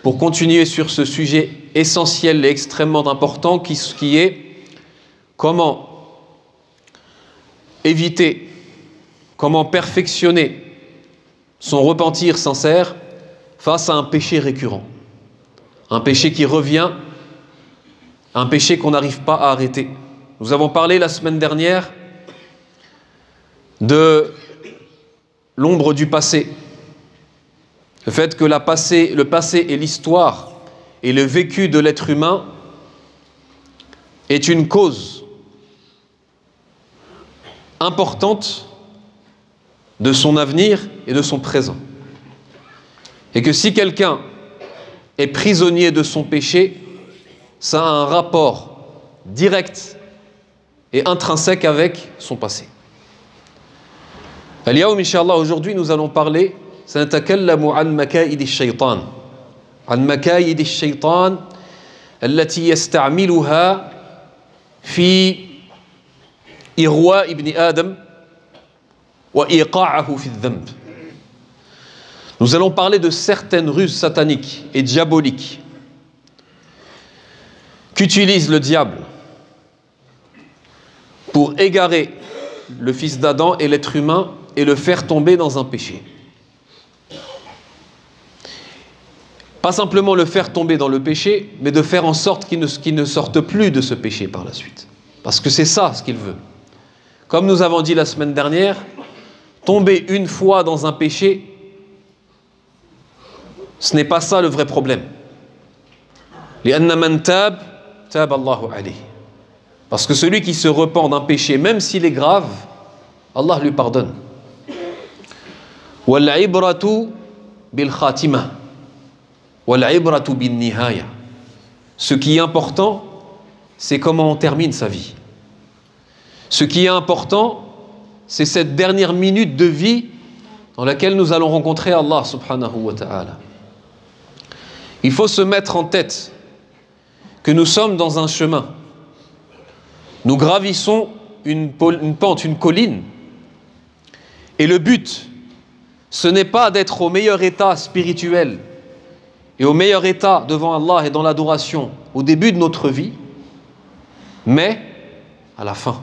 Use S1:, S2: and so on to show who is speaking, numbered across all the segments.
S1: pour continuer sur ce sujet essentiel et extrêmement important qui est comment éviter, comment perfectionner son repentir sincère face à un péché récurrent, un péché qui revient, un péché qu'on n'arrive pas à arrêter. Nous avons parlé la semaine dernière de l'ombre du passé, le fait que le passé et l'histoire et le vécu de l'être humain est une cause importante de son avenir et de son présent. Et que si quelqu'un est prisonnier de son péché, ça a un rapport direct et intrinsèque avec son passé. Al-Yawm, Inch'Allah, aujourd'hui nous allons parler سنتكلم عن مكائد الشيطان عن مكائد الشيطان التي يستعملها في إغواء ابن آدم وإيقاعه في الذنب. Nous allons parler de certaines ruses sataniques et diaboliques qu'utilise le diable pour égarer le fils d'Adam et l'être humain et le faire tomber dans un péché. Pas simplement le faire tomber dans le péché, mais de faire en sorte qu'il ne sorte plus de ce péché par la suite. Parce que c'est ça ce qu'il veut. Comme nous avons dit la semaine dernière, tomber une fois dans un péché, ce n'est pas ça le vrai problème. Parce que celui qui se repent d'un péché, même s'il est grave, Allah lui pardonne. وَالْعِبْرَةُ بِالْخَاتِمَةِ وَالْعِبْرَةُ بِالنِّهَايَةِ. Ce qui est important, c'est comment on termine sa vie. Ce qui est important, c'est cette dernière minute de vie dans laquelle nous allons rencontrer Allah subhanahu wa ta'ala. Il faut se mettre en tête que nous sommes dans un chemin. Nous gravissons une pente, une colline. Et le but, ce n'est pas d'être au meilleur état spirituel et au meilleur état devant Allah et dans l'adoration au début de notre vie, mais à la fin.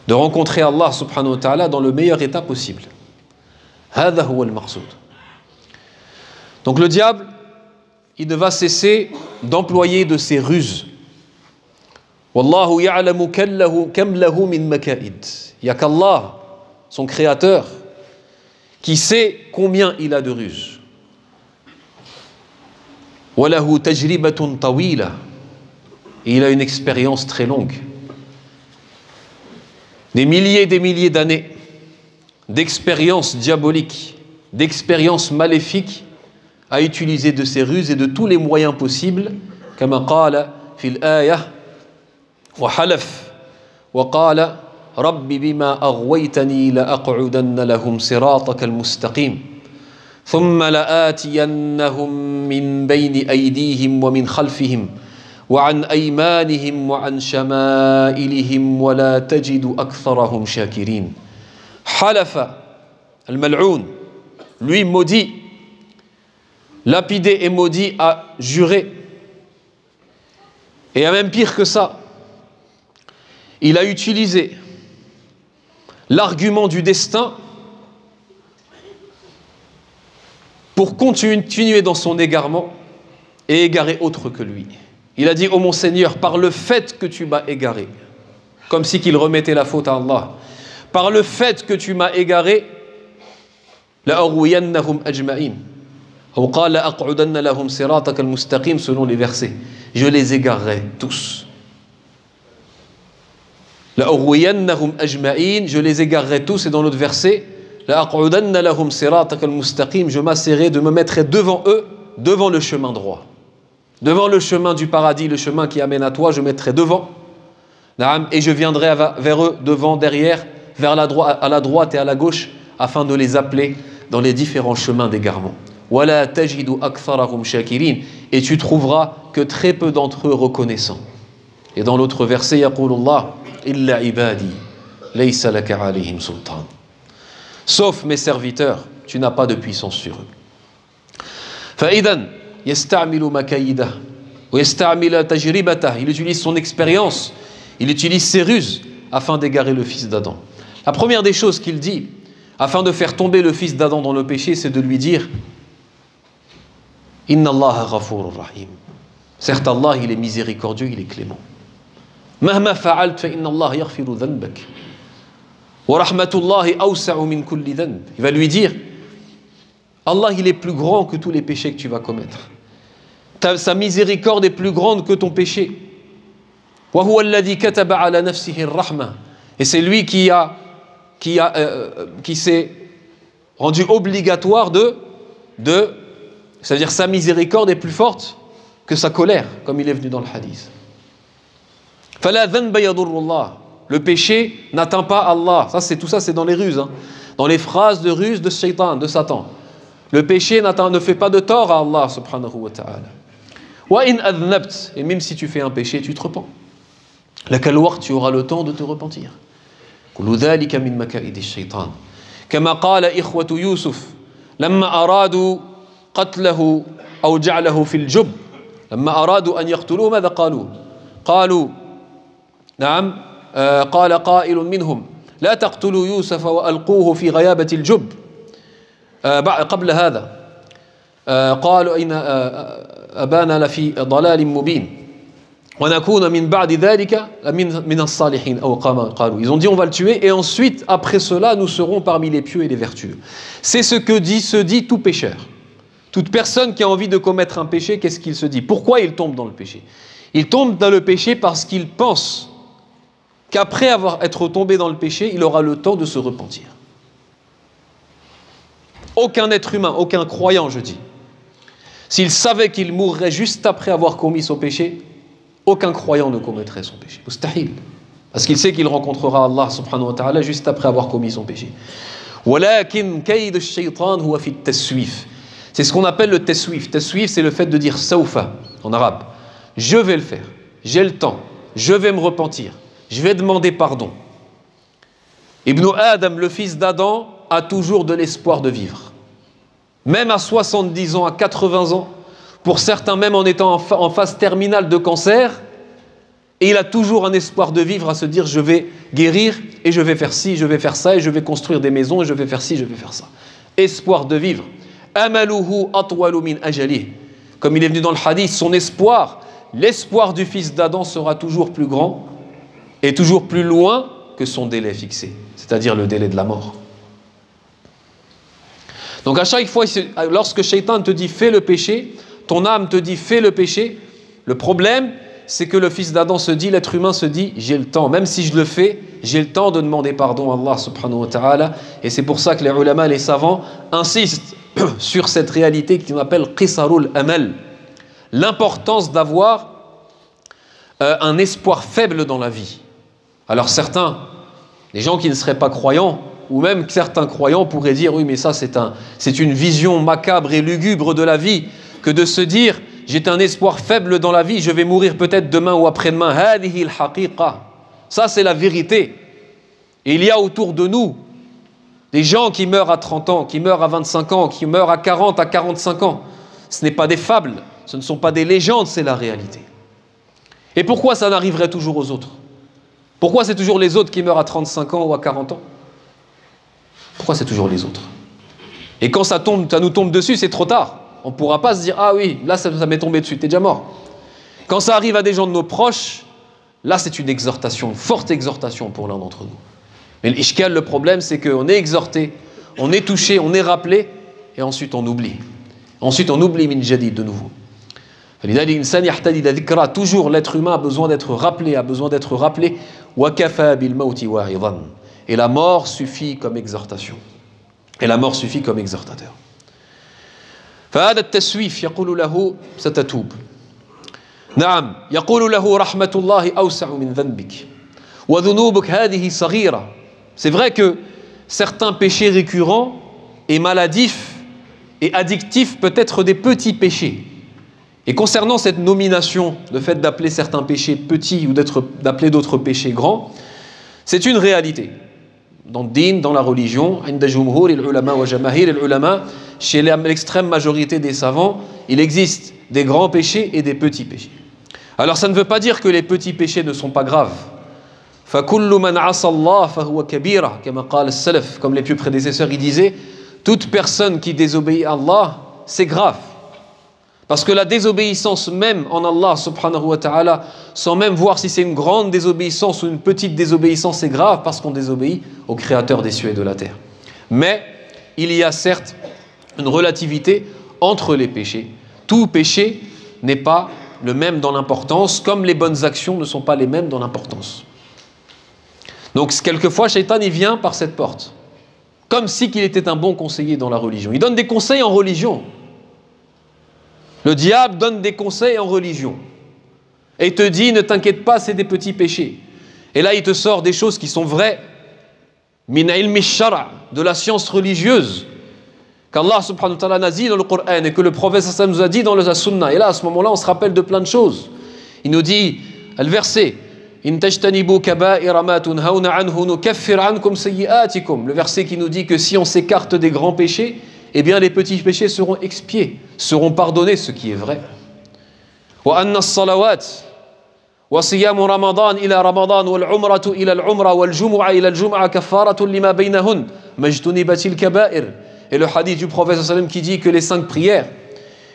S1: De rencontrer Allah subhanahu wa ta'ala dans le meilleur état possible. هذا هو المقصود. Donc le diable, il ne va cesser d'employer de ses ruses. Wallahu ya'lamu kam lahu min maka'id. Il n'y a qu'Allah, son créateur, qui sait combien il a de ruses. وَلَهُ تَجْرِبَةٌ طَوِيلَةٌ. Et il a une expérience très longue. Des milliers d'années d'expériences diaboliques, d'expériences maléfiques à utiliser de ces ruses et de tous les moyens possibles. كما قال في الآية وحلف وقال رب بما أغويتني لأقعدن لهم صراطك المستقيم ثم لآتينهم من بين أيديهم ومن خلفهم وعن أيمانهم وعن شمائلهم ولا تجد أكثرهم شاكرين. حلف الملعون, lui maudit, lapidé et maudit, a juré. Et même pire que ça, il a utilisé l'argument du destin pour continuer dans son égarement et égarer autre que lui. Il a dit: ô mon Seigneur, par le fait que tu m'as égaré, comme si qu'il remettait la faute à Allah, par le fait que tu m'as égaré, لأغوينهم أجمعين أو قال لأقعدن لهم صراطك المستقيم, selon les versets, je les égarerai tous. لأغوينهم أجمعين, je les égarerai tous, et dans l'autre verset, لأقعدن لهم صراطك المستقيم, je m'asserai, de me mettrai devant eux, devant le chemin droit, devant le chemin du paradis, le chemin qui amène à toi, je mettrai devant, et je viendrai vers eux, devant, derrière, à la droite et à la gauche, afin de les appeler dans les différents chemins d'égarement. وَلَا تَجِدُ أَكْثَرَهُمْ شَاكِرِينَ, et tu trouveras que très peu d'entre eux reconnaissants. Et dans l'autre verset, يقول الله إِلَّا عِبَادِي لَيْسَ لَكَ عَلَيْهِمْ سُلْطَانٌ, sauf mes serviteurs, tu n'as pas de puissance sur eux. فَإِذًا yasta'milu makaydah wa yasta'mila tajribatah. Il utilise son expérience, il utilise ses ruses afin d'égarer le fils d'Adam. La première des choses qu'il dit afin de faire tomber le fils d'Adam dans le péché, c'est de lui dire Inna Allah ghafurur rahim. Certes, Allah, il est miséricordieux, il est clément. Mahma fa'alt fa inna Allah yaghfiru dhanbak. Wa rahmatullahi awsa'u min kulli dhanb. Il va lui dire Allah, il est plus grand que tous les péchés que tu vas commettre. Sa miséricorde est plus grande que ton péché. Wa huwa alladhi kataba ala nafsihi ar-rahma. Et c'est lui qui s'est rendu obligatoire c'est-à-dire sa miséricorde est plus forte que sa colère, comme il est venu dans le hadith. Fala dhanba yadurrullah. Le péché n'atteint pas Allah. Tout ça, c'est dans les ruses, hein. Dans les phrases de ruse de Shaitan, de Satan. Le péché ne fait pas de tort à Allah subhanahu wa ta'ala. Wa in adhnabt. Et même si tu fais un péché, tu te repens. Lakal waqt, tu auras le temps de te repentir. Kullu dhalika min makaidi shaitan. Kama qala ikhwatu Yusuf lamma aradu qatlahu aw ja'lahu fil jub. Lamma aradu an yaqtuluhu madha qalu? Qalu na'am قال قائل منهم لا تقتلوا يوسف وألقوه في غيابة الجب قبل هذا قالوا إن أبانا لفي ضلال مبين ونكون من بعد ذلك من الصالحين أو قالوا. Ils ont dit on va le tuer et ensuite après cela nous serons parmi les pieux et les vertueux. C'est ce que se dit tout pécheur. Toute personne qui a envie de commettre un péché, qu'est-ce qu'il se dit? Pourquoi il tombe dans le péché? Il tombe dans le péché parce qu'il pense qu'après être tombé dans le péché, il aura le temps de se repentir. Aucun être humain, aucun croyant, je dis, s'il savait qu'il mourrait juste après avoir commis son péché, aucun croyant ne commettrait son péché. Mustahil. Parce qu'il sait qu'il rencontrera Allah subhanahu wa ta'ala juste après avoir commis son péché. Walakin kayd ash-shaytan huwa fi at-taswif. C'est ce qu'on appelle le taswif. Taswif, c'est le fait de dire sawfa en arabe. Je vais le faire, j'ai le temps, je vais me repentir. Je vais demander pardon. Ibn Adam, le fils d'Adam, a toujours de l'espoir de vivre. Même à 70 ans, à 80 ans, pour certains même en étant en phase terminale de cancer, et il a toujours un espoir de vivre à se dire je vais guérir et je vais faire ci, je vais faire ça et je vais construire des maisons et je vais faire ci, je vais faire ça. Espoir de vivre. Amaluhu atwalu min ajalih. Comme il est venu dans le hadith, son espoir, l'espoir du fils d'Adam sera toujours plus grand et toujours plus loin que son délai fixé, c'est-à-dire le délai de la mort. Donc à chaque fois, lorsque Shaitan te dit fais le péché, ton âme te dit fais le péché, le problème c'est que le fils d'Adam se dit, l'être humain se dit j'ai le temps, même si je le fais, j'ai le temps de demander pardon à Allah subhanahu wa ta'ala. Et c'est pour ça que les ulama, les savants insistent sur cette réalité qu'on appelle qisarul amal, l'importance d'avoir un espoir faible dans la vie. Alors certains, les gens qui ne seraient pas croyants, ou même certains croyants pourraient dire oui mais ça c'est une vision macabre et lugubre de la vie, que de se dire j'ai un espoir faible dans la vie, je vais mourir peut-être demain ou après-demain. Hadihi al-haqiqa. Ça c'est la vérité. Et il y a autour de nous des gens qui meurent à 30 ans, qui meurent à 25 ans, qui meurent à 40, à 45 ans. Ce n'est pas des fables, ce ne sont pas des légendes, c'est la réalité. Et pourquoi ça n'arriverait toujours aux autres? Pourquoi c'est toujours les autres qui meurent à 35 ans ou à 40 ans? Pourquoi c'est toujours les autres? Et quand ça nous tombe dessus, c'est trop tard. On ne pourra pas se dire « Ah oui, là ça m'est tombé dessus, t'es déjà mort ». Quand ça arrive à des gens de nos proches, là c'est une exhortation, une forte exhortation pour l'un d'entre nous. Mais l'ishkal, le problème, c'est qu'on est exhorté, on est touché, on est rappelé, et ensuite on oublie. Ensuite on oublie min jadid de nouveau. Toujours l'être humain a besoin d'être rappelé, et la mort suffit comme exhortation. Et la mort suffit comme exhortateur. فهذا التسويف يقول له ستتوب. نعم يقول له رحمة الله أوسع من ذنبك وذنوبك هذه صغيرة. C'est vrai que certains péchés récurrents et maladifs et addictifs peuvent être des petits péchés. Et concernant cette nomination, le fait d'appeler certains péchés petits ou d'appeler d'autres péchés grands, c'est une réalité. dans le din, dans la religion, chez l'extrême majorité des savants, il existe des grands péchés et des petits péchés. Alors ça ne veut pas dire que les petits péchés ne sont pas graves. Comme les plus prédécesseurs ils disaient, toute personne qui désobéit à Allah, c'est grave. Parce que la désobéissance même en Allah subhanahu wa ta'ala, sans même voir si c'est une grande désobéissance ou une petite désobéissance, c'est grave parce qu'on désobéit au Créateur des cieux et de la terre. Mais il y a certes une relativité entre les péchés. Tout péché n'est pas le même dans l'importance, comme les bonnes actions ne sont pas les mêmes dans l'importance. Donc quelquefois, Shaitan il vient par cette porte, comme si qu'il était un bon conseiller dans la religion. Il donne des conseils en religion. Le diable donne des conseils en religion et te dit ne t'inquiète pas, c'est des petits péchés. Et là il te sort des choses qui sont vraies, min ilmi shara, de la science religieuse, qu'Allah subhanahu wa ta'ala a dit dans le Coran et que le prophète sallallahu nous a dit dans le Sunna. Et là à ce moment-là on se rappelle de plein de choses. Il nous dit, le verset In tajtanibu kaba'ira ma tunhauna anhu nukaffir ankum sayyi'atikum, le verset qui nous dit que si on s'écarte des grands péchés, eh bien les petits péchés seront expiés, seront pardonnés, ce qui est vrai. Wa anna as-salawat wa siyamu ramadan ila ramadan wal umratu ila al umra wal jumu'a ila al jumu'a kaffaratun lima baynahun majtunibatil kaba'ir. Et le hadith du prophète sallallahu alayhi wa sallam qui dit que les 5 prières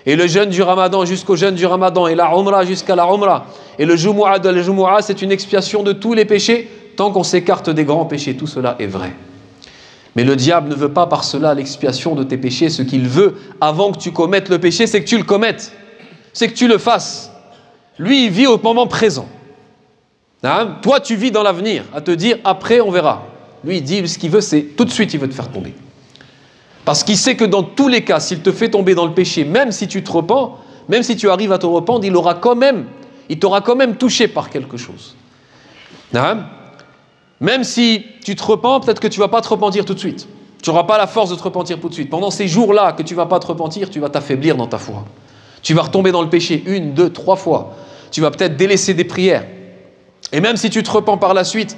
S1: et le jeûne du ramadan jusqu'au jeûne du ramadan et la umra jusqu'à la umra et le jumu'a de la jumu'a, c'est une expiation de tous les péchés tant qu'on s'écarte des grands péchés. Tout cela est vrai. Mais le diable ne veut pas par cela l'expiation de tes péchés. Ce qu'il veut, avant que tu commettes le péché, c'est que tu le commettes. C'est que tu le fasses. Lui, il vit au moment présent. Hein? Toi, tu vis dans l'avenir, à te dire, après, on verra. Lui, il dit, ce qu'il veut, c'est tout de suite, il veut te faire tomber. Parce qu'il sait que dans tous les cas, s'il te fait tomber dans le péché, même si tu te repens, même si tu arrives à te rependre, il t'aura quand même touché par quelque chose. Hein? Même si tu te repens, peut-être que tu ne vas pas te repentir tout de suite. Tu n'auras pas la force de te repentir tout de suite. Pendant ces jours-là que tu ne vas pas te repentir, tu vas t'affaiblir dans ta foi. Tu vas retomber dans le péché 1, 2, 3 fois. Tu vas peut-être délaisser des prières. Et même si tu te repens par la suite,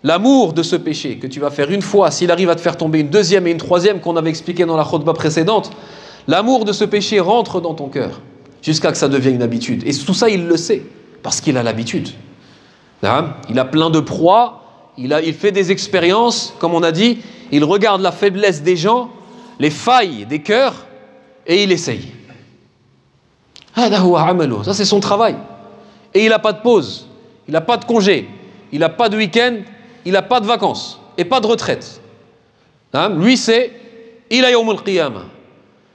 S1: l'amour de ce péché que tu vas faire une fois, s'il arrive à te faire tomber une deuxième et une troisième qu'on avait expliqué dans la khutbah précédente, l'amour de ce péché rentre dans ton cœur jusqu'à que ça devienne une habitude. Et tout ça, il le sait parce qu'il a l'habitude. Il a plein de proies. Il fait des expériences, comme on a dit, il regarde la faiblesse des gens, les failles des cœurs, et il essaye. Ça c'est son travail. Et il n'a pas de pause, il n'a pas de congé, il n'a pas de week-end, il n'a pas de vacances, et pas de retraite. Lui c'est, ila yawm al-qiyamah.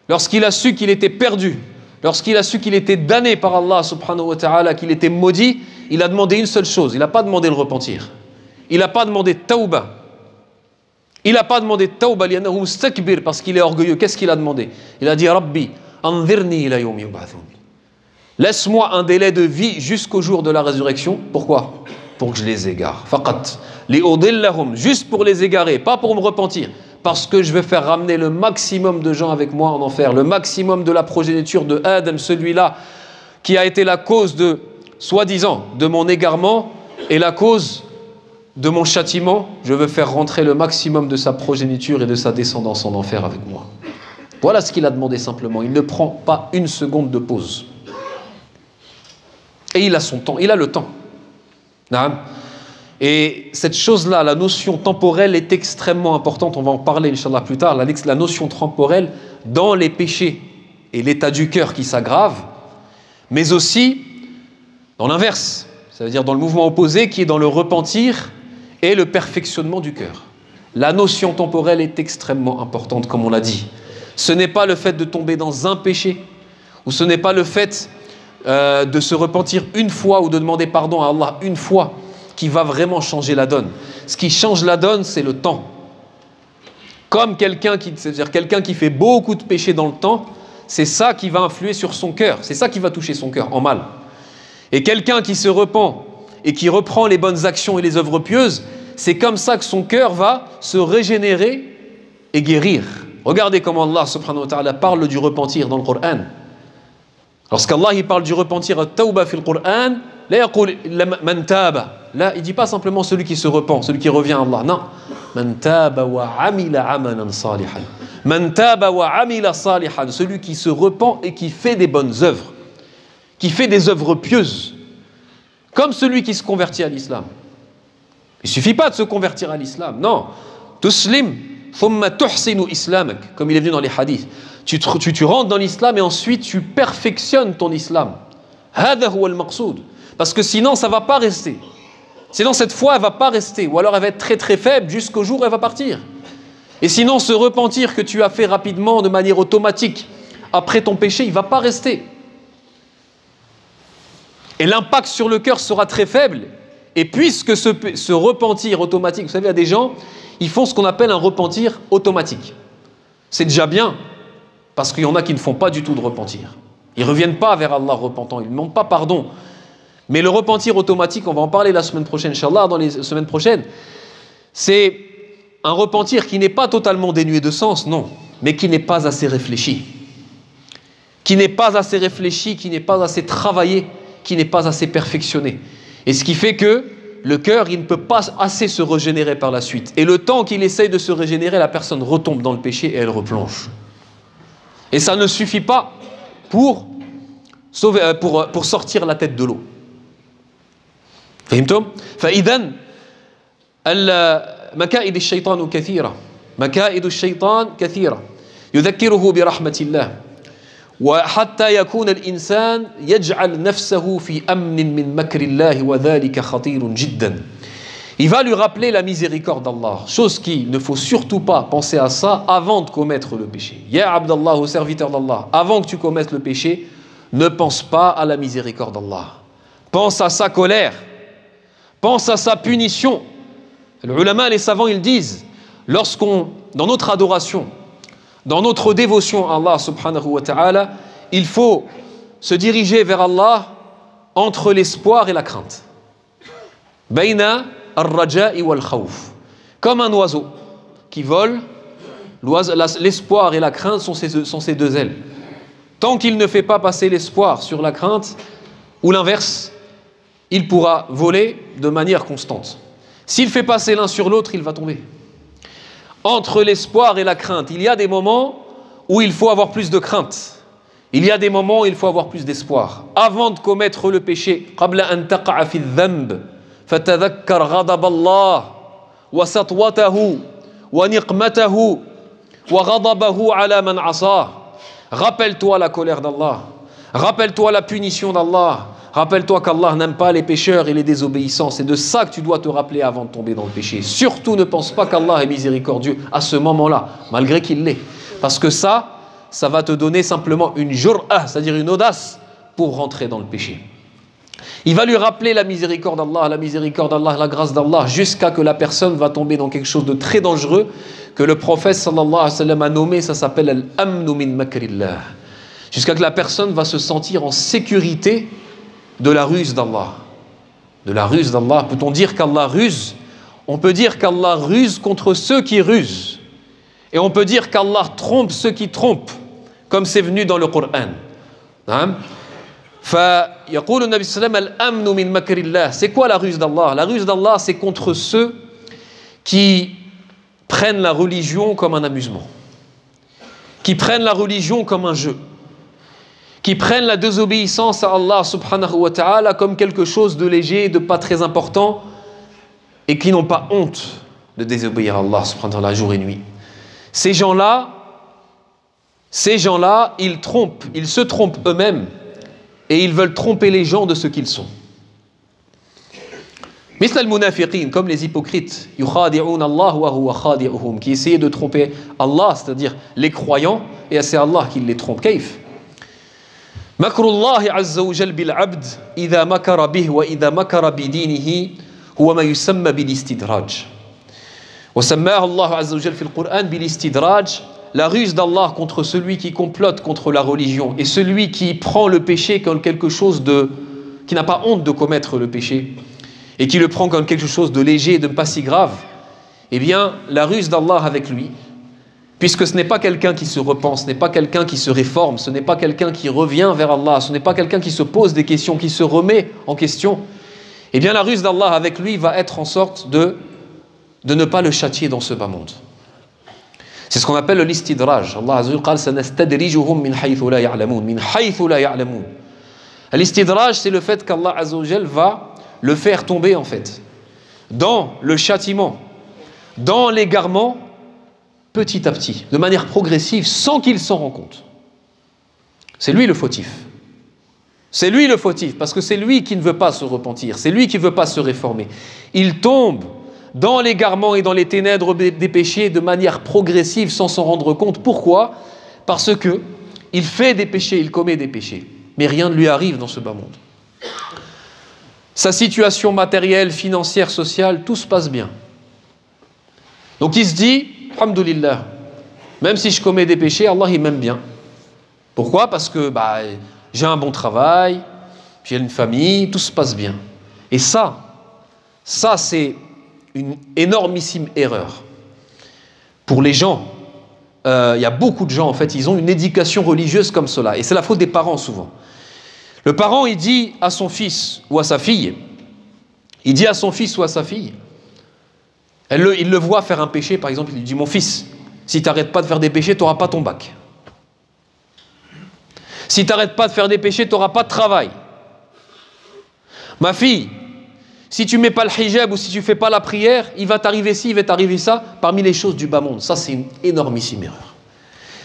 S1: Lorsqu'il a su qu'il était perdu, lorsqu'il a su qu'il était damné par Allah subhanahu wa ta'ala, qu'il était maudit, il a demandé une seule chose, il n'a pas demandé le repentir. Il n'a pas demandé tauba. Il n'a pas demandé tauba parce qu'il est orgueilleux. Qu'est-ce qu'il a demandé? Il a dit Rabbi, anzirni ila yawm yub'athun. Laisse-moi un délai de vie jusqu'au jour de la résurrection. Pourquoi? Pour que je les égare. Faqat li udillahum, juste pour les égarer, pas pour me repentir. Parce que je vais faire ramener le maximum de gens avec moi en enfer, le maximum de la progéniture de Adam, celui-là qui a été la cause de, soi-disant, de mon égarement et la cause de mon châtiment, je veux faire rentrer le maximum de sa progéniture et de sa descendance en enfer avec moi. Voilà ce qu'il a demandé simplement. Il ne prend pas une seconde de pause. Et il a son temps, il a le temps. Et cette chose-là, la notion temporelle est extrêmement importante. On va en parler, Inch'Allah, plus tard. La notion temporelle dans les péchés et l'état du cœur qui s'aggrave, mais aussi dans l'inverse. Ça veut dire dans le mouvement opposé qui est dans le repentir et le perfectionnement du cœur. La notion temporelle est extrêmement importante, comme on l'a dit. Ce n'est pas le fait de tomber dans un péché, ou ce n'est pas le fait de se repentir une fois ou de demander pardon à Allah une fois qui va vraiment changer la donne. Ce qui change la donne, c'est le temps. Comme c'est-à-dire quelqu'un qui fait beaucoup de péchés dans le temps, c'est ça qui va influer sur son cœur, c'est ça qui va toucher son cœur en mal. Et quelqu'un qui se repent et qui reprend les bonnes actions et les œuvres pieuses, c'est comme ça que son cœur va se régénérer et guérir. Regardez comment Allah subhanahu wa ta'ala parle du repentir dans le Coran. Lorsqu'Allah il parle du repentir, at-tawba fil Coran, là il ne dit pas simplement celui qui se repent, celui qui revient à Allah. Non, Man taba wa amila amalan salihan. Man taba wa amila salihan. Celui qui se repent et qui fait des bonnes œuvres, qui fait des œuvres pieuses, comme celui qui se convertit à l'islam. Il ne suffit pas de se convertir à l'islam, non. Tuslim, thumma tuhsinu islamak, comme il est venu dans les hadiths. Tu rentres dans l'islam et ensuite tu perfectionnes ton islam. Hada huwa al-maqsoud. Parce que sinon ça ne va pas rester. Sinon cette foi elle ne va pas rester. Ou alors elle va être très très faible jusqu'au jour où elle va partir. Et sinon ce repentir que tu as fait rapidement de manière automatique après ton péché, il ne va pas rester. Et l'impact sur le cœur sera très faible. Et puisque ce repentir automatique, vous savez, il y a des gens, ils font ce qu'on appelle un repentir automatique. C'est déjà bien, parce qu'il y en a qui ne font pas du tout de repentir. Ils ne reviennent pas vers Allah repentant, ils ne demandent pas pardon. Mais le repentir automatique, on va en parler la semaine prochaine, Inch'Allah, dans les semaines prochaines, c'est un repentir qui n'est pas totalement dénué de sens, non, mais qui n'est pas assez réfléchi. Qui n'est pas assez réfléchi, qui n'est pas assez travaillé, qui n'est pas assez perfectionné. Et ce qui fait que le cœur, il ne peut pas assez se régénérer par la suite. Et le temps qu'il essaye de se régénérer, la personne retombe dans le péché et elle replonge. Et ça ne suffit pas pour sortir la tête de l'eau. فهمتم؟ فإذن مكائد الشيطان كثيرة. مكائد الشيطان كثيرة. يذكره برحمة الله. وحتى يكون الإنسان يجعل نفسه في أمن من مكر الله وذلك خطير جدا. Il va lui rappeler la miséricorde d'Allah, chose qu'il ne faut surtout pas penser à ça avant de commettre le péché. Ya Abdallah, au serviteur d'Allah, avant que tu commettes le péché, ne pense pas à la miséricorde d'Allah. Pense à sa colère, pense à sa punition. Les ulama, les savants, ils disent, dans notre adoration, dans notre dévotion à Allah subhanahu wa ta'ala, il faut se diriger vers Allah entre l'espoir et la crainte. Baina ar-raja'i wal khawf. Comme un oiseau qui vole, l'espoir et la crainte sont ses deux ailes. Tant qu'il ne fait pas passer l'espoir sur la crainte, ou l'inverse, il pourra voler de manière constante. S'il fait passer l'un sur l'autre, il va tomber. Entre l'espoir et la crainte, il y a des moments où il faut avoir plus de crainte. Il y a des moments où il faut avoir plus d'espoir. Avant de commettre le péché, قبل أن تقع في الذنب فتذكر غضب الله وسطوته ونقمته وغضبه على من عصاه. Rappelle-toi la colère d'Allah. Rappelle-toi la punition d'Allah. Rappelle-toi qu'Allah n'aime pas les pécheurs et les désobéissants. C'est de ça que tu dois te rappeler avant de tomber dans le péché. Surtout ne pense pas qu'Allah est miséricordieux à ce moment-là, malgré qu'il l'est. Parce que ça va te donner simplement une jur'ah, c'est-à-dire une audace pour rentrer dans le péché. Il va lui rappeler la miséricorde d'Allah, la grâce d'Allah, jusqu'à que la personne va tomber dans quelque chose de très dangereux que le prophète sallallahu alayhi wa sallam a nommé, ça s'appelle al-amnu min makrillah. Jusqu'à que la personne va se sentir en sécurité de la ruse d'Allah. De la ruse d'Allah. Peut-on dire qu'Allah ruse? On peut dire qu'Allah ruse contre ceux qui rusent. Et on peut dire qu'Allah trompe ceux qui trompent, comme c'est venu dans le Coran. فيقول النبي صلى الله عليه وسلم الأمن من مكر الله. C'est quoi la ruse d'Allah? La ruse d'Allah, c'est contre ceux qui prennent la religion comme un amusement, qui prennent la religion comme un jeu, qui prennent la désobéissance à Allah subhanahu wa ta'ala comme quelque chose de léger, de pas très important, et qui n'ont pas honte de désobéir à Allah subhanahu wa ta'ala jour et nuit. Ces gens-là, ils se trompent eux-mêmes et ils veulent tromper les gens de ce qu'ils sont. مثل المنافقين, comme les hypocrites, يخادعون الله وهو خادعهم, qui essayaient de tromper Allah, c'est-à-dire les croyants, et c'est Allah qui les trompe. كيف؟ مكر الله عز وجل بالعبد إذا مكر به وإذا مكر بدينه هو ما يسمى بالاستدراج. وسماه الله عز وجل في القرآن بالاستدراج. La ruse d'Allah contre celui qui complote contre la religion et celui qui prend le péché comme quelque chose qui n'a pas honte de commettre le péché et qui le prend comme quelque chose de léger et de pas si grave, eh bien la ruse d'Allah avec lui, puisque ce n'est pas quelqu'un qui se repent, ce n'est pas quelqu'un qui se réforme, ce n'est pas quelqu'un qui revient vers Allah, ce n'est pas quelqu'un qui se pose des questions, qui se remet en question, eh bien la ruse d'Allah avec lui va être en sorte de de ne pas le châtier dans ce bas monde. C'est ce qu'on appelle le listidraj. Allah Azza wa Jalla sanastadrijuhum min haythu la ya'lamun, min haythu la ya'lamun. L'istidraj, c'est le fait qu'Allah Azza wa Jalla va le faire tomber en fait dans le châtiment, dans l'égarement, petit à petit, de manière progressive, sans qu'il s'en rende compte. C'est lui le fautif. C'est lui le fautif, parce que c'est lui qui ne veut pas se repentir, c'est lui qui ne veut pas se réformer. Il tombe dans l'égarement et dans les ténèbres des péchés de manière progressive sans s'en rendre compte. Pourquoi? Parce que il fait des péchés, il commet des péchés, mais rien ne lui arrive dans ce bas monde. Sa situation matérielle, financière, sociale, tout se passe bien. Donc il se dit, alhamdoulilah, même si je commets des péchés, Allah il m'aime bien. Pourquoi? Parce que j'ai un bon travail, j'ai une famille, tout se passe bien. Et ça c'est une énormissime erreur. Pour les gens, il y a beaucoup de gens, en fait, ils ont une éducation religieuse comme cela. Et c'est la faute des parents, souvent. Le parent, il dit à son fils ou à sa fille, il le voit faire un péché, par exemple, il lui dit, mon fils, si tu n'arrêtes pas de faire des péchés, tu n'auras pas ton bac. Si tu n'arrêtes pas de faire des péchés, tu n'auras pas de travail. Ma fille, si tu ne mets pas le hijab ou si tu ne fais pas la prière, il va t'arriver ci, il va t'arriver ça, parmi les choses du bas monde. Ça, c'est une énormissime erreur.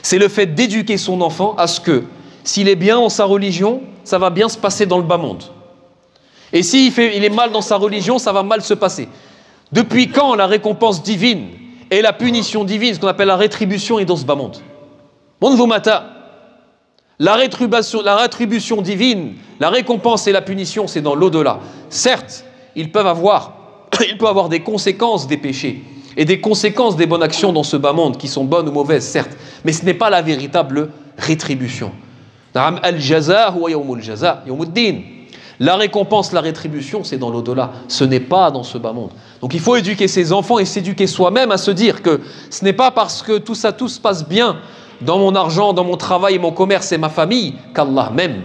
S1: C'est le fait d'éduquer son enfant à ce que, s'il est bien dans sa religion, ça va bien se passer dans le bas monde. Et s'il est mal dans sa religion, ça va mal se passer. Depuis quand la récompense divine et la punition divine, ce qu'on appelle la rétribution, est dans ce bas monde? Mon nouveau matin. La rétribution divine, la récompense et la punition, c'est dans l'au-delà. Certes, il peut avoir des conséquences des péchés et des conséquences des bonnes actions dans ce bas monde qui sont bonnes ou mauvaises, certes, mais ce n'est pas la véritable rétribution. Al-jaza huwa yawmul jaza, yawmuddin. La récompense, la rétribution, c'est dans l'au-delà. Ce n'est pas dans ce bas monde. Donc il faut éduquer ses enfants et s'éduquer soi-même à se dire que ce n'est pas parce que tout se passe bien dans mon argent, dans mon travail et mon commerce et ma famille qu'Allah m'aime.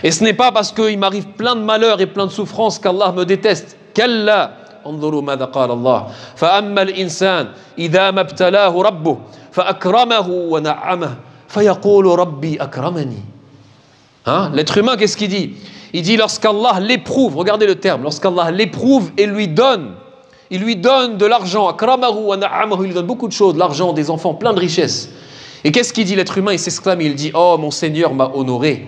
S1: Et ce n'est pas parce qu'il m'arrive plein de malheurs et plein de souffrances qu'Allah me déteste. Kalla, انظروا ماذا قال الله فأما الإنسان إذا ما ابتلاه ربه فأكرمه ونعمه فيقول ربي أكرمني. L'être humain, qu'est-ce qu'il dit? Il dit lorsqu'Allah l'éprouve, regardez le terme, lorsqu'Allah l'éprouve et lui donne de l'argent, akramahu wa na'amahu, il lui donne beaucoup de choses, de l'argent, des enfants, plein de richesses. Et qu'est-ce qu'il dit l'être humain? Il s'exclame, il dit, oh mon Seigneur m'a honoré.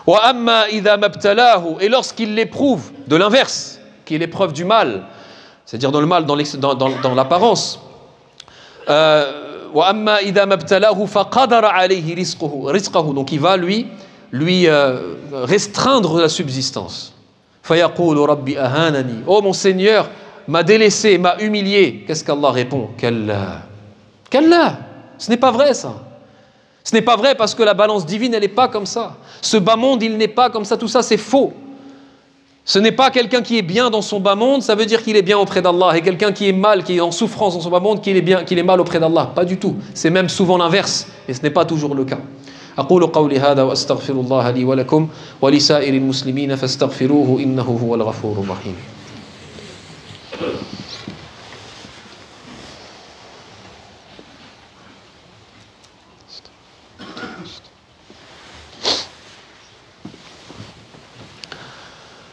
S1: Wa amma idha mabtalahu, et lorsqu'il l'éprouve, de l'inverse, qui est l'épreuve du mal, c'est-à-dire dans le mal, dans l'apparence. Wa amma idha mabtalahu faqadara alayhi rizqahu, donc il va lui restreindre la subsistance. Fayaqulu rabbi ahanani, oh mon Seigneur m'a délaissé, m'a humilié. Qu'est-ce qu'Allah répond? Kalla. Ce n'est pas vrai ça. Ce n'est pas vrai parce que la balance divine, elle n'est pas comme ça. Ce bas monde, il n'est pas comme ça. Tout ça, c'est faux. Ce n'est pas quelqu'un qui est bien dans son bas monde, ça veut dire qu'il est bien auprès d'Allah. Et quelqu'un qui est mal, qui est en souffrance dans son bas monde, qu'il est mal auprès d'Allah. Pas du tout. C'est même souvent l'inverse. Et ce n'est pas toujours le cas. أقول قولي هذا وأستغفر الله لي ولكم ولسائر المسلمين فاستغفروه إنه هو الغفور الرحيم.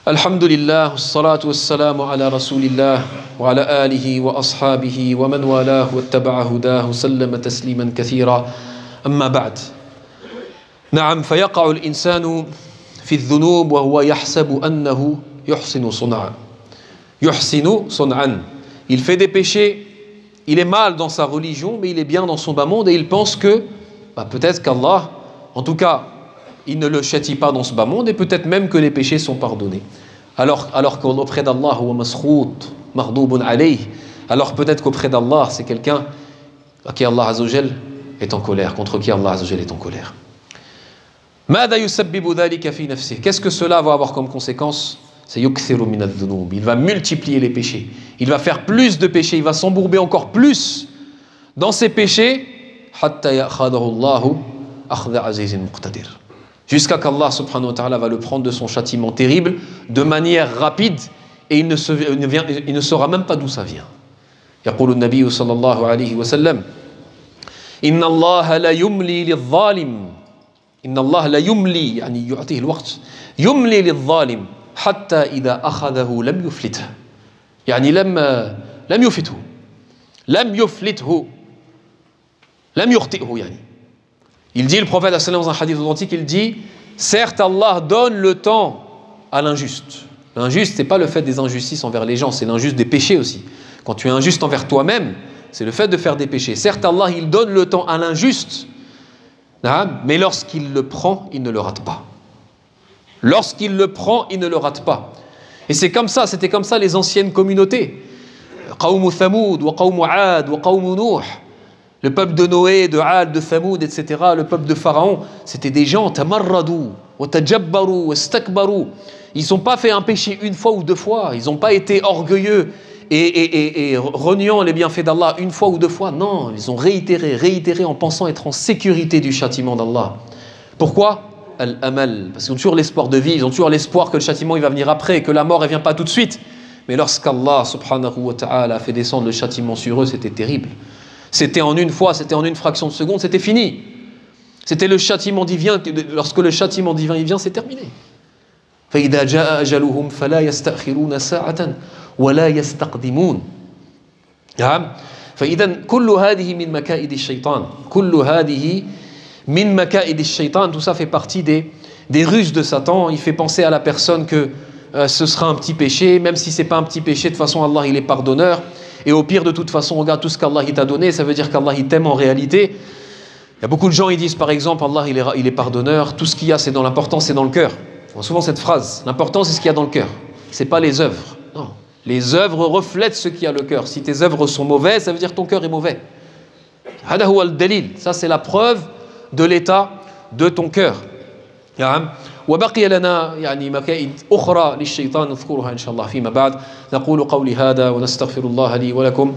S1: الحمد لله والصلاة والسلام على رسول الله وعلى آله وأصحابه ومن والاه واتبع هداه وسلم تسليما كثيرا أما بعد. نعم فيقع الإنسان في الذنوب وهو يحسب أنه يحسن صنعا. Il fait des péchés, il est mal dans sa religion, mais il est bien dans son bas monde et il pense que peut-être qu'Allah, en tout cas, il ne le châtie pas dans ce bas monde et peut-être même que les péchés sont pardonnés. Alors qu'auprès d'Allah, alors peut-être qu'auprès d'Allah, c'est quelqu'un à qui Allah Azza wa Jal est en colère, contre qui Allah Azza wa Jal est en colère. Qu'est-ce que cela va avoir comme conséquence? C'est il va multiplier les péchés, il va faire plus de péchés, il va s'embourber encore plus dans ses péchés jusqu'à qu'Allah subhanahu wa ta'ala va le prendre de son châtiment terrible de manière rapide et il ne saura même pas d'où ça vient. يقول النبي صلى الله عليه وسلم إن الله لا يملي للظالم إن الله لا يملي يعني يعطيه الوقت يملي للظالم حتى إذا أخذه لم يفلته يعني لم يفته لم يفلته لم يخطئه يعني. Il dit, le prophète dans un hadith authentique, il dit, certes Allah donne le temps à l'injuste. L'injuste, c'est pas le fait des injustices envers les gens, c'est l'injuste des péchés aussi. Quand tu es injuste envers toi-même, c'est le fait de faire des péchés. Certes Allah, il donne le temps à l'injuste, mais lorsqu'il le prend, il ne le rate pas. Lorsqu'il le prend, il ne le rate pas. Et c'est comme ça, c'était comme ça les anciennes communautés. Qawm Thamoud, wa Qawm Aad, wa Qawm Nuh. Le peuple de Noé, de Aad, de Thamoud, etc. Le peuple de Pharaon, c'était des gens, tamarradou, wa tajabbaru, wa stakbaru. Ils n'ont pas fait un péché une fois ou deux fois. Ils n'ont pas été orgueilleux et reniant les bienfaits d'Allah une fois ou deux fois. Non, ils ont réitéré en pensant être en sécurité du châtiment d'Allah. Pourquoi ? Al-amal, parce qu'ils ont toujours l'espoir de vie, ils ont toujours l'espoir que le châtiment il va venir après, que la mort elle vient pas tout de suite. Mais lorsqu'Allah subhanahu wa ta'ala a fait descendre le châtiment sur eux, c'était terrible. C'était en une fois, c'était en une fraction de seconde, c'était fini. C'était le châtiment divin, lorsque le châtiment divin il vient, c'est terminé. فإذا جاء أجلهم فلا يستأخرون ساعة ولا يستقدمون. فإذا كل هذه من مكائد الشيطان كل هذه min maka'id ash-shaytan, tout ça fait partie des ruses de Satan. Il fait penser à la personne que ce sera un petit péché, même si c'est pas un petit péché, de toute façon Allah il est pardonneur, et au pire de toute façon regarde tout ce qu'Allah il t'a donné, ça veut dire qu'Allah il t'aime en réalité. Il y a beaucoup de gens ils disent par exemple Allah il est pardonneur, tout ce qu'il y a c'est dans l'important, c'est dans le cœur. On voit souvent cette phrase, l'important c'est ce qu'il y a dans le cœur, c'est pas les œuvres. Non, les œuvres reflètent ce qu'il y a le cœur. Si tes œuvres sont mauvaises, ça veut dire que ton cœur est mauvais. Hada huwa al-dalil, ça c'est la preuve de l'état de ton cœur. وبقي لنا يعني مكائد أخرى للشيطان نذكرها إن شاء الله فيما بعد. نقول قولي هذا ونستغفر الله لي ولكم.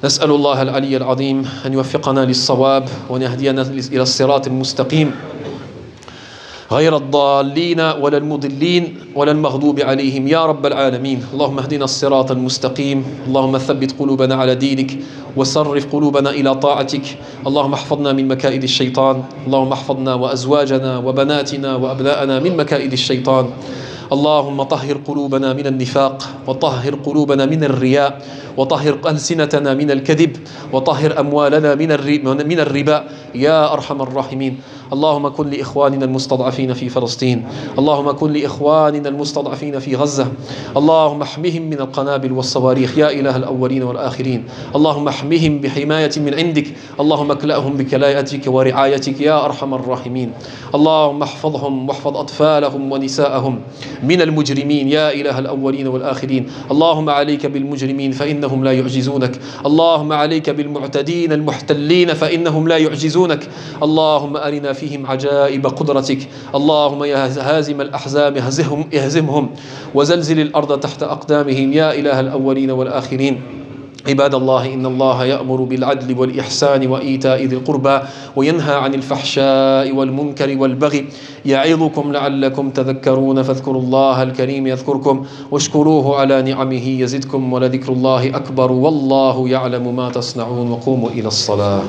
S1: نسأل الله العلي العظيم أن يوفقنا للصواب ونهدينا إلى الصراط المستقيم غير الضالين ولا المضلين ولا المغضوب عليهم يا رب العالمين. اللهم اهدنا الصراط المستقيم. اللهم ثبت قلوبنا على دينك وصرف قلوبنا إلى طاعتك. اللهم احفظنا من مكائد الشيطان. اللهم احفظنا وأزواجنا وبناتنا وأبناءنا من مكائد الشيطان. اللهم طهر قلوبنا من النفاق وطهر قلوبنا من الرياء وطهر ألسنتنا من الكذب وطهر أموالنا من الربا يا أرحم الراحمين. اللهم كن لإخواننا المستضعفين في فلسطين. اللهم كن لإخواننا المستضعفين في غزة. اللهم احمهم من القنابل والصواريخ يا إله الأولين والآخرين. اللهم احمهم بحماية من عندك. اللهم اكلأهم بكلايتك ورعايتك يا أرحم الراحمين. اللهم احفظهم واحفظ أطفالهم ونساءهم من المجرمين يا إله الأولين والآخرين. اللهم عليك بالمجرمين فإنهم لا يعجزونك. اللهم عليك بالمعتدين المحتلين فإنهم لا يعجزونك. اللهم أرنا فيهم عجائب قدرتك. اللهم يا هازم الأحزاب اهزمهم وزلزل الأرض تحت أقدامهم يا إله الأولين والآخرين. عباد الله إن الله يأمر بالعدل والإحسان وإيتاء ذي القربى وينهى عن الفحشاء والمنكر والبغي يعظكم لعلكم تذكرون فاذكروا الله الكريم يذكركم واشكروه على نعمه يزدكم ولذكر الله أكبر والله يعلم ما تصنعون وقوموا إلى الصلاة.